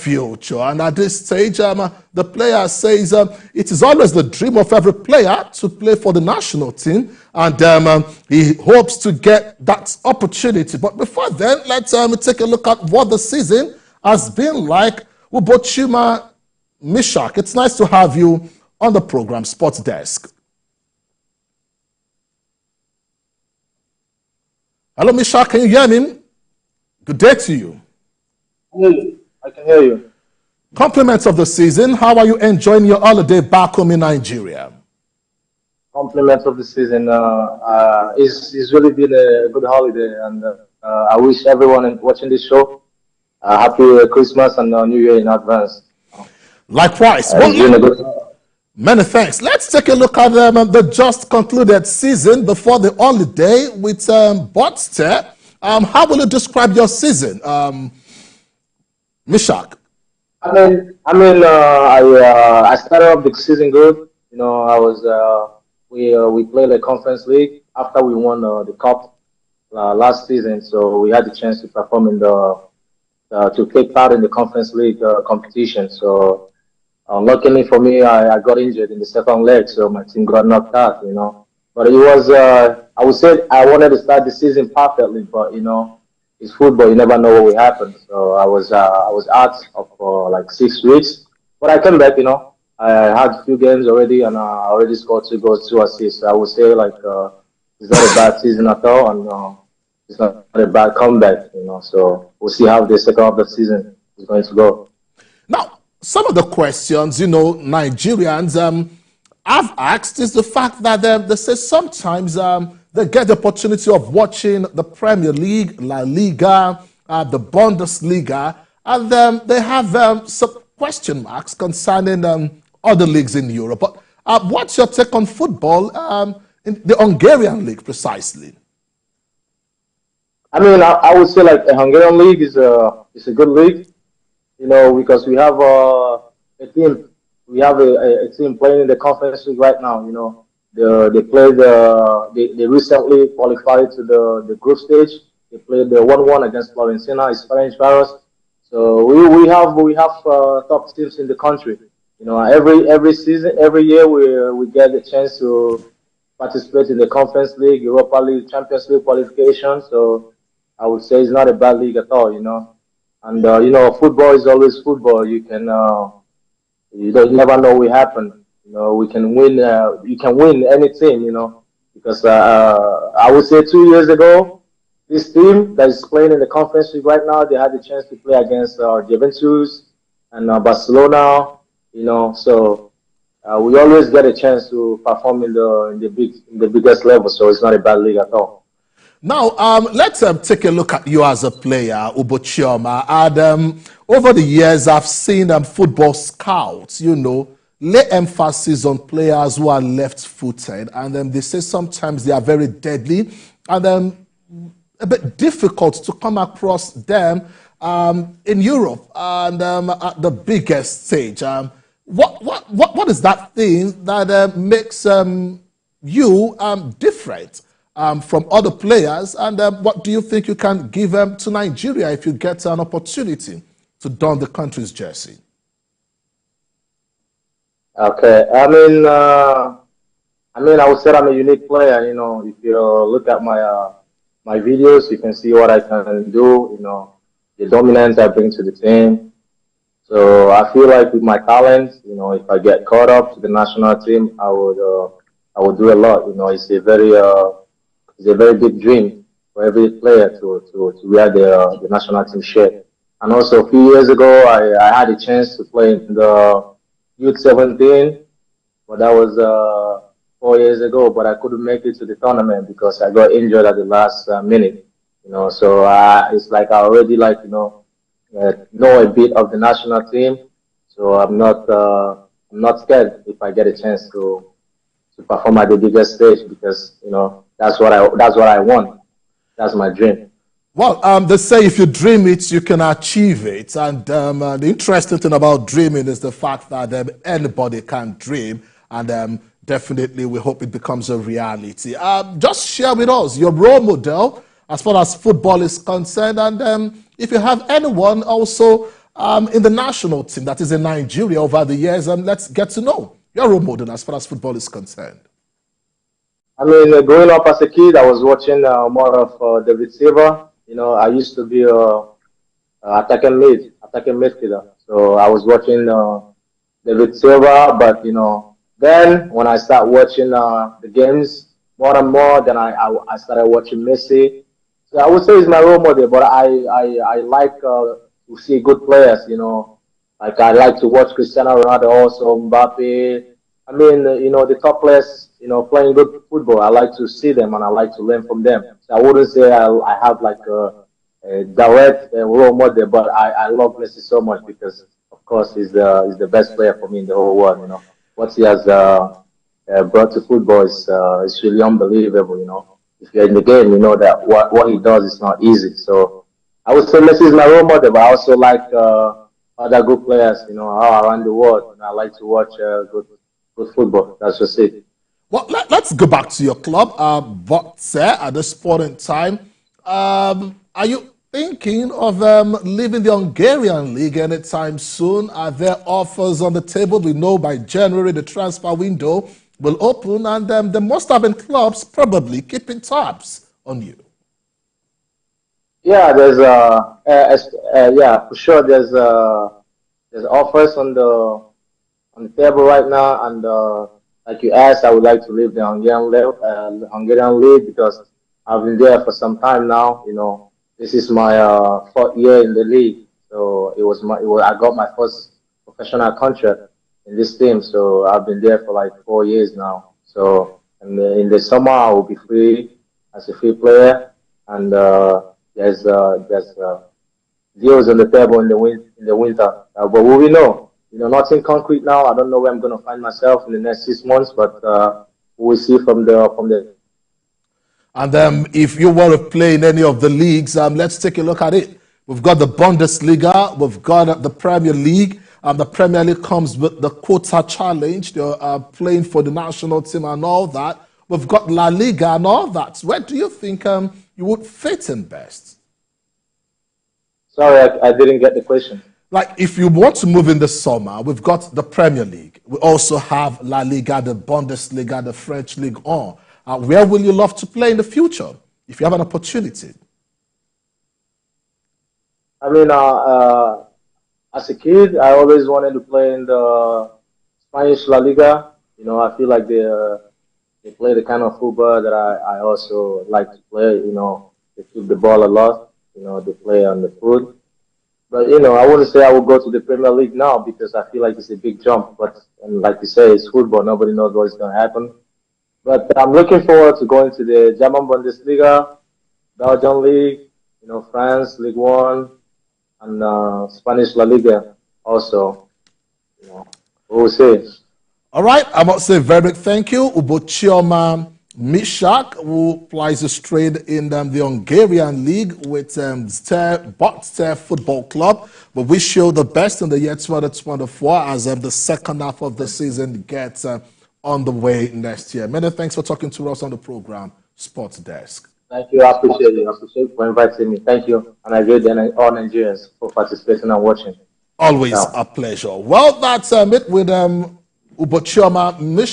future. And at this stage, the player says it is always the dream of every player to play for the national team, and he hopes to get that opportunity. But before then, let's take a look at what the season has been like. Ubochioma Meshack, it's nice to have you on the program Sports Desk. Hello, Meshack, can you hear me? Good day to you. I can hear you. Compliments of the season. How are you enjoying your holiday back home in Nigeria? Compliments of the season. It's really been a good holiday, and I wish everyone watching this show happy Christmas and New Year in advance. Likewise. Many thanks. Let's take a look at the just concluded season before the holiday with Botster. How will you describe your season, Meshack? I started off the season good. You know, we played a conference league after we won the cup last season, so we had the chance to perform in to take part in the conference league competition. So luckily for me, I got injured in the second leg, so my team got knocked out. You know, but it was I would say I wanted to start the season perfectly, but you know, it's football. You never know what will happen. So I was out for like 6 weeks, but I came back. You know, I had a few games already, and I already scored 2 goals, 2 assists. So I would say like it's not a bad season at all, and it's not a bad comeback. You know, so we'll see how the second half of the season is going to go. Now, some of the questions, you know, Nigerians have asked is the fact that they say sometimes they get the opportunity of watching the Premier League, La Liga, the Bundesliga, and they have some question marks concerning other leagues in Europe. But what's your take on football in the Hungarian league precisely? I would say like the Hungarian league is a good league, you know, because we have a team. We have a team playing in the conference league right now. You know, they recently qualified to the group stage. They played the 1-1 against Florentina, Spanish Virus. So we have top teams in the country. You know, every season, every year we get the chance to participate in the Conference League, Europa League, Champions League qualification. So I would say it's not a bad league at all. You know, and you know, football is always football. You can you never know what will happen. You know, we can win. You can win any team. You know, because I would say 2 years ago, this team that is playing in the Conference League right now, they had the chance to play against Juventus and Barcelona. You know, so we always get a chance to perform in the biggest level. So it's not a bad league at all. Now, let's take a look at you as a player, Ubochioma. And over the years, I've seen football scouts, you know, lay emphasis on players who are left-footed. And they say sometimes they are very deadly and a bit difficult to come across them in Europe and at the biggest stage. What is that thing that makes you different from other players, and what do you think you can give to Nigeria if you get an opportunity to don the country's jersey? Okay, I would say I'm a unique player. You know, if you look at my videos, you can see what I can do. You know, the dominance I bring to the team. So I feel like with my talent, you know, if I get caught up to the national team, I would do a lot. You know, it's a very big dream for every player to wear the national team shirt. And also a few years ago, I had a chance to play in the Youth 17, but that was 4 years ago. But I couldn't make it to the tournament because I got injured at the last minute. You know, so it's like I already know a bit of the national team. So I'm not scared if I get a chance to perform at the biggest stage, because you know that's what I want. That's my dream. Well, they say if you dream it, you can achieve it. And the interesting thing about dreaming is the fact that anybody can dream, and definitely we hope it becomes a reality. Just share with us your role model as far as football is concerned, and if you have anyone also in the national team that is in Nigeria over the years, and let's get to know your role model as far as football is concerned. I mean, growing up as a kid, I was watching more of David Silva. You know, I used to be attacking midfielder. So I was watching David Silva, but you know, then when I start watching the games more and more, then I started watching Messi. So I would say he's my role model, but I like to see good players. You know, like I like to watch Cristiano Ronaldo, also Mbappe. I mean, you know, the top players, you know, playing good football. I like to see them and I like to learn from them. So I wouldn't say I have like a direct role model, but I love Messi so much because, of course, he's the best player for me in the whole world. You know, what he has brought to football is really unbelievable. You know, if you're in the game, you know that what he does is not easy. So I would say Messi is my role model, but I also like other good players. You know, all around the world. And I like to watch good football. That's just it. Well, let's go back to your club, but at this point in time, are you thinking of leaving the Hungarian league anytime soon? Are there offers on the table? We know by January the transfer window will open, and there must have been clubs probably keeping tabs on you. Yeah, yeah, for sure. There's offers on the table right now, and like you asked, I would like to leave the Hungarian league because I've been there for some time now. You know, this is my fourth year in the league, so I got my first professional contract in this team, so I've been there for like 4 years now. So in the summer I will be free as a free player, and there's deals on the table in the winter. But we will know. You know, nothing concrete now. I don't know where I'm going to find myself in the next 6 months, but we'll see from the. And if you want to play in any of the leagues, let's take a look at it. We've got the Bundesliga, we've got the Premier League. The Premier League comes with the quota challenge. They're playing for the national team and all that. We've got La Liga and all that. Where do you think you would fit in best? Sorry, I didn't get the question. Like, if you want to move in the summer, we've got the Premier League. We also have La Liga, the Bundesliga, the French League on. Where will you love to play in the future if you have an opportunity? I mean, as a kid, I always wanted to play in the Spanish La Liga. You know, I feel like they play the kind of football that I also like to play. You know, they keep the ball a lot. You know, they play on the foot. But you know, I wouldn't say I would go to the Premier League now because I feel like it's a big jump. But and like you say, it's football. Nobody knows what's going to happen. But I'm looking forward to going to the German Bundesliga, Belgian League, you know, France League One, and Spanish La Liga also. You know, we'll see. All right, I must say very big thank you, Ubochioma Meshack, who plays a trade in the Hungarian league with Steaua Football Club. We wish you the best in the year 2024 as the second half of the season gets on the way next year. Many thanks for talking to us on the program, Sports Desk. Thank you. I appreciate you. I appreciate you for inviting me. Thank you. And I greet all Nigerians for participating and watching. Always a pleasure. Well, that's it with Ubochioma Meshack.